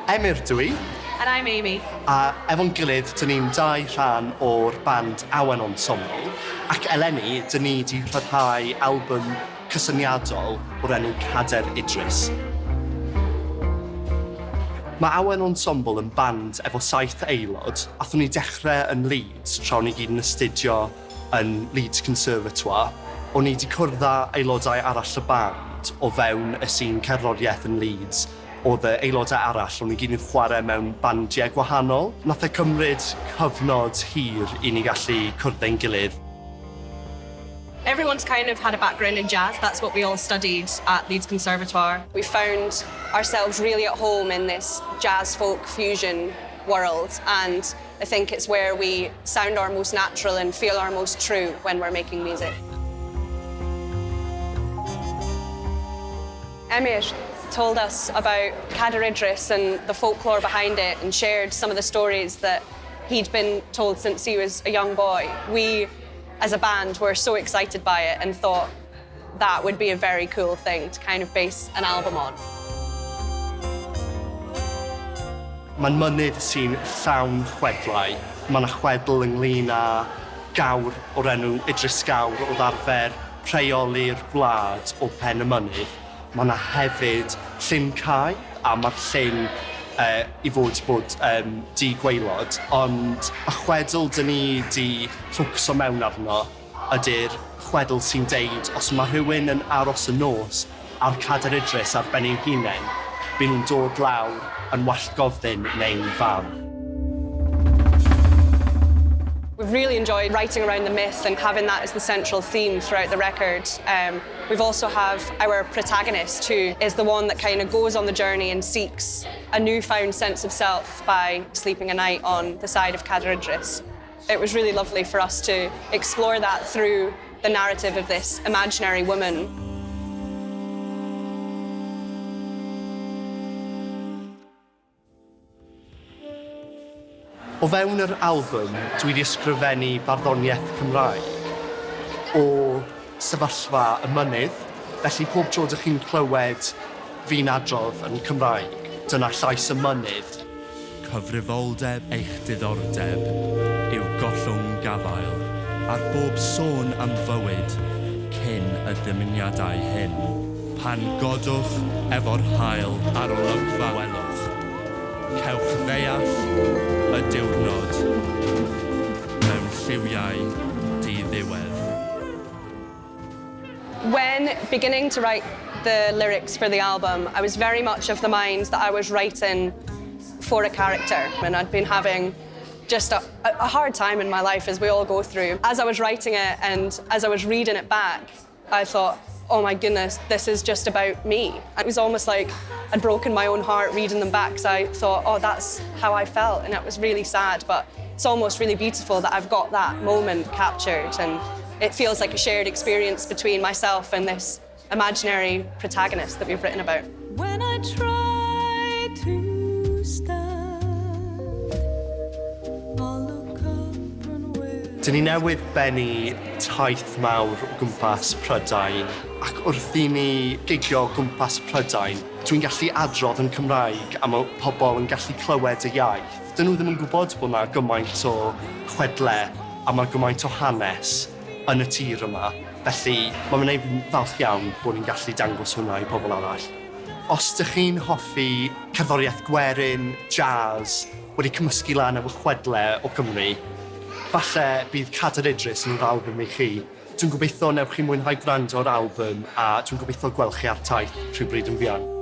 Emyr dwi. And I'm Amy. A efo'n gilydd, dyn ni'n dau rhan o'r band Awen Ensemble. Ac Eleni, dyn ni wedi rhyddhau albym cysyniadol o'r enw Cadair Idris. Mae Awen Ensemble yn band efo 7 aelod. Athon ni dechrau yn Leeds tra o'n ni gyd yn astudio yn Leeds Conservatoire. O'n ni wedi cwrdd â aelodau arall y band o fewn y scene Cerddoriaeth yn Leeds. Oedd y aelodau arall, o'n ni gyd yn chwarae mewn bandiau gwahanol. Nath e cymryd cyfnod hir i ni gallu cwrdd ein gilydd. Everyone's kind of had a background in jazz. That's what we all studied at Leeds Conservatoire. We found ourselves really at home in this jazz folk fusion world, and I think it's where we sound our most natural and feel our most true when we're making music. Emyr told us about Cadair Idris and the folklore behind it and shared some of the stories that he'd been told since he was a young boy. We, as a band, were so excited by it and thought that would be a very cool thing to kind of base an album on. Mae'n mynydd sy'n llawn chwedlau. Mae yna chwedl ynglyn â gawr o'r enw Idris Gawr oedd arfer rheoli'r gwlad o pen y mynydd. Mae yna hefyd llyn cae, a mae'r llyn i fod di-gwaelod, ond y chwedl dyn ni di ffocwso mewn arno ydy'r chwedl sy'n deud os mae rhywun yn aros y nos a'r Cadair Idris ar ben ein hunain, bydd nhw'n dod lawr yn wallgofdyn neu'n fam. We've really enjoyed writing around the myth and having that as the central theme throughout the record. We've also have our protagonist, who is the one that kind of goes on the journey and seeks a newfound sense of self by sleeping a night on the side of Cadair Idris. It was really lovely for us to explore that through the narrative of this imaginary woman. O fewn yr albym, dwi wedi ysgrifennu barddoniaeth Cymraeg o sefyllfa y mynydd, felly pob tro ydych chi'n clywed fi'n adrodd yn Cymraeg, dyna llais y mynydd. Cyfrifoldeb eich diddordeb yw gollwng gafael, ar bob sôn am fywyd cyn y dymuniadau hyn. Pan godwch efo'r hael ar olygfa welwch, cewch ddeall y diwrnod mewn lliwiau di-ddiwedd. When beginning to write the lyrics for the album, I was very much of the mind that I was writing for a character, and I'd been having just a hard time in my life, as we all go through. As I was writing it and as I was reading it back, I thought, oh my goodness, this is just about me. It was almost like I'd broken my own heart reading them back, because I thought, oh, that's how I felt, and it was really sad, but it's almost really beautiful that I've got that moment captured, and it feels like a shared experience between myself and this imaginary protagonist that we've written about. When I try to stand, I'll look up and where... Dyn ni newydd bennu taith mawr o gwmpas Prydain, ac wrth i ni gigio o gwmpas Prydain, dwi'n gallu adrodd yn Cymraeg a mae pobl yn gallu clywed y iaith. Dyn nhw ddim yn gwybod bod yna gymaint o chwedlau a mae gymaint o hanes yn y tir yma. Felly, mae'n gwneud fi'n falch iawn bod ni'n gallu dangos hwnna i pobl arall. Os ydych chi'n hoffi cerddoriaeth gwerin-jazz wedi cymysgu lan efo chwedlau o Cymru, falle bydd Cadair Idris yn yr albym i chi. Dwi'n gobeithio newch chi mwynhau gwrando o'r albym a dwi'n gobeithio gweld chi ar taith rhywbryd yn fuan.